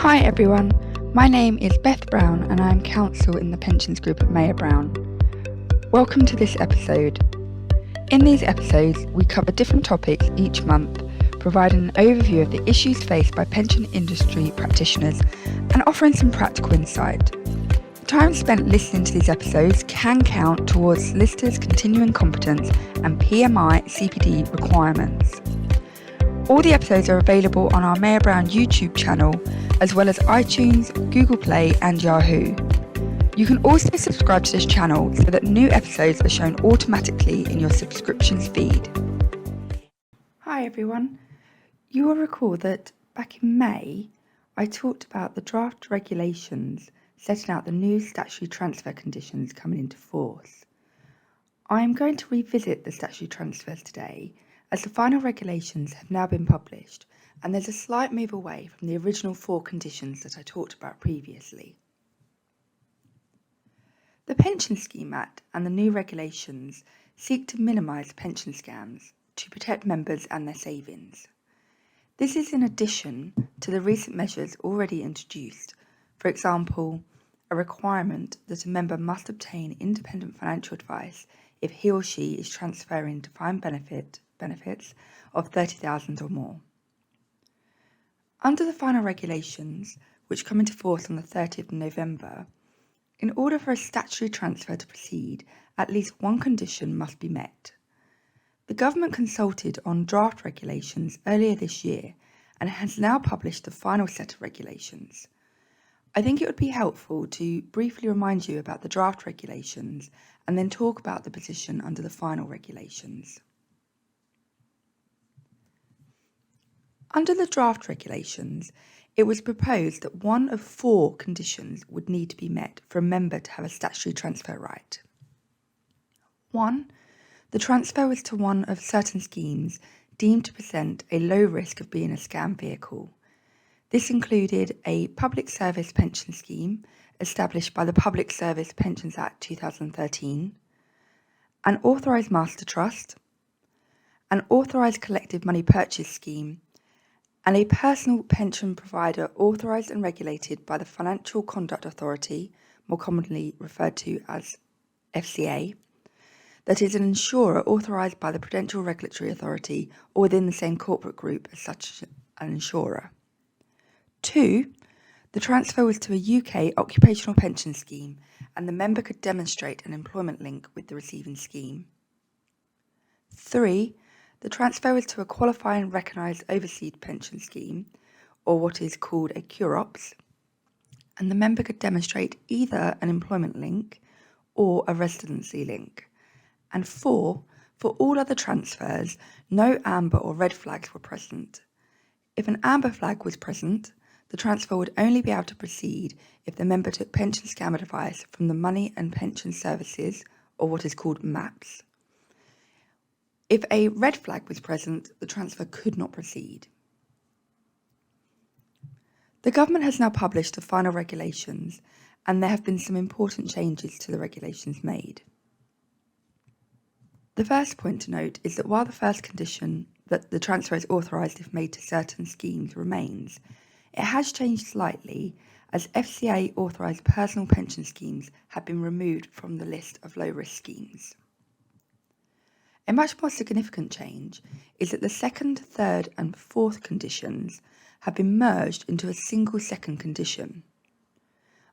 Hi everyone, my name is Beth Brown and I am counsel in the pensions group at Mayer Brown. Welcome to this episode. In these episodes, we cover different topics each month, providing an overview of the issues faced by pension industry practitioners and offering some practical insight. The time spent listening to these episodes can count towards solicitors' continuing competence and PMI CPD requirements. All the episodes are available on our Mayer Brown YouTube channel, as well as iTunes, Google Play and Yahoo. You can also subscribe to this channel so that new episodes are shown automatically in your subscriptions feed. Hi everyone. You will recall that back in May, I talked about the draft regulations setting out the new statutory transfer conditions coming into force. I am going to revisit the statutory transfers today, as the final regulations have now been published and there's a slight move away from the original 4 conditions that I talked about previously. The Pension Scheme Act and the new regulations seek to minimise pension scams to protect members and their savings. This is in addition to the recent measures already introduced, for example, a requirement that a member must obtain independent financial advice if he or she is transferring defined benefits of $30,000 or more. Under the final regulations, which come into force on the 30th of November, in order for a statutory transfer to proceed, at least one condition must be met. The government consulted on draft regulations earlier this year and has now published the final set of regulations. I think it would be helpful to briefly remind you about the draft regulations and then talk about the position under the final regulations. Under the draft regulations, it was proposed that one of 4 conditions would need to be met for a member to have a statutory transfer right. 1. The transfer was to one of certain schemes deemed to present a low risk of being a scam vehicle. This included a public service pension scheme established by the Public Service Pensions Act 2013, an authorised master trust, an authorised collective money purchase scheme, and a personal pension provider authorised and regulated by the Financial Conduct Authority, more commonly referred to as FCA, that is an insurer authorised by the Prudential Regulatory Authority or within the same corporate group as such an insurer. 2. The transfer was to a UK occupational pension scheme and the member could demonstrate an employment link with the receiving scheme. 3. The transfer was to a qualifying recognised overseas pension scheme, or what is called a CUROPS, and the member could demonstrate either an employment link or a residency link. And 4. For all other transfers, no amber or red flags were present. If an amber flag was present, the transfer would only be able to proceed if the member took pension scam advice from the Money and Pension Services, or what is called MAPS. If a red flag was present, the transfer could not proceed. The government has now published the final regulations, and there have been some important changes to the regulations made. The first point to note is that while the first condition that the transfer is authorised if made to certain schemes remains, it has changed slightly as FCA authorised personal pension schemes have been removed from the list of low-risk schemes. A much more significant change is that the second, third and fourth conditions have been merged into a single second condition.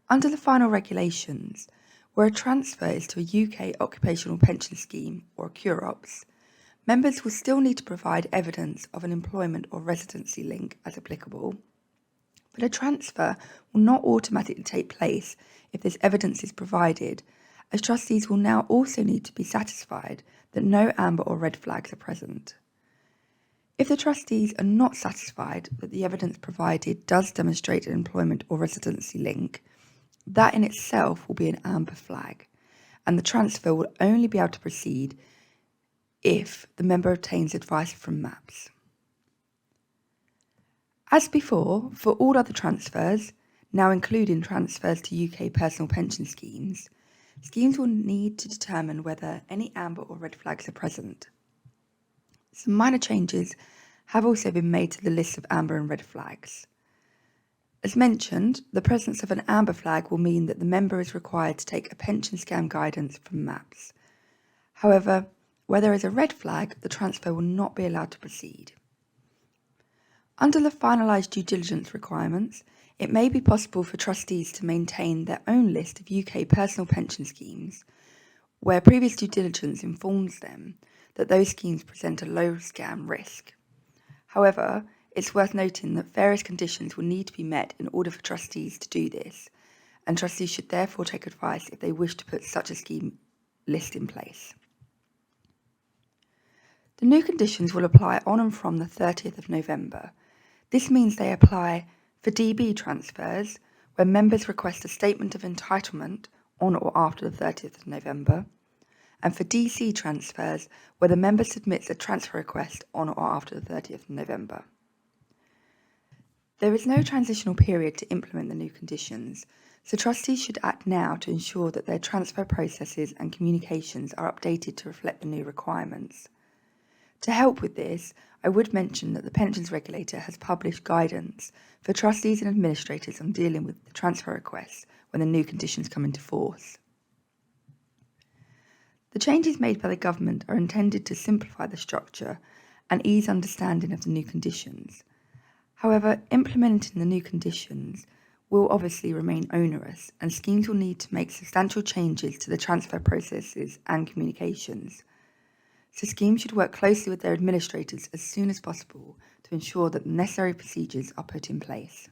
Under the final regulations, where a transfer is to a UK occupational pension scheme or CUROPS, members will still need to provide evidence of an employment or residency link as applicable, but a transfer will not automatically take place if this evidence is provided, as trustees will now also need to be satisfied that no amber or red flags are present. If the trustees are not satisfied that the evidence provided does demonstrate an employment or residency link, that in itself will be an amber flag, and the transfer will only be able to proceed if the member obtains advice from MAPS. As before, for all other transfers, now including transfers to UK personal pension schemes, schemes will need to determine whether any amber or red flags are present. Some minor changes have also been made to the list of amber and red flags. As mentioned, the presence of an amber flag will mean that the member is required to take a pension scam guidance from MAPS. However, where there is a red flag, the transfer will not be allowed to proceed. Under the finalised due diligence requirements, it may be possible for trustees to maintain their own list of UK personal pension schemes, where previous due diligence informs them that those schemes present a low scam risk. However, it's worth noting that various conditions will need to be met in order for trustees to do this, and trustees should therefore take advice if they wish to put such a scheme list in place. The new conditions will apply on and from the 30th of November. This means they apply for DB transfers, where members request a statement of entitlement on or after the 30th of November, and for DC transfers, where the member submits a transfer request on or after the 30th of November. There is no transitional period to implement the new conditions, so trustees should act now to ensure that their transfer processes and communications are updated to reflect the new requirements. To help with this, I would mention that the Pensions Regulator has published guidance for trustees and administrators on dealing with the transfer requests when the new conditions come into force. The changes made by the government are intended to simplify the structure and ease understanding of the new conditions. However, implementing the new conditions will obviously remain onerous, and schemes will need to make substantial changes to the transfer processes and communications. So schemes should work closely with their administrators as soon as possible to ensure that the necessary procedures are put in place.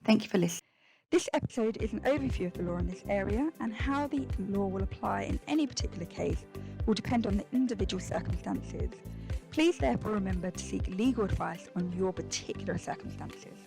Thank you for listening. This episode is an overview of the law in this area, and how the law will apply in any particular case will depend on the individual circumstances. Please therefore remember to seek legal advice on your particular circumstances.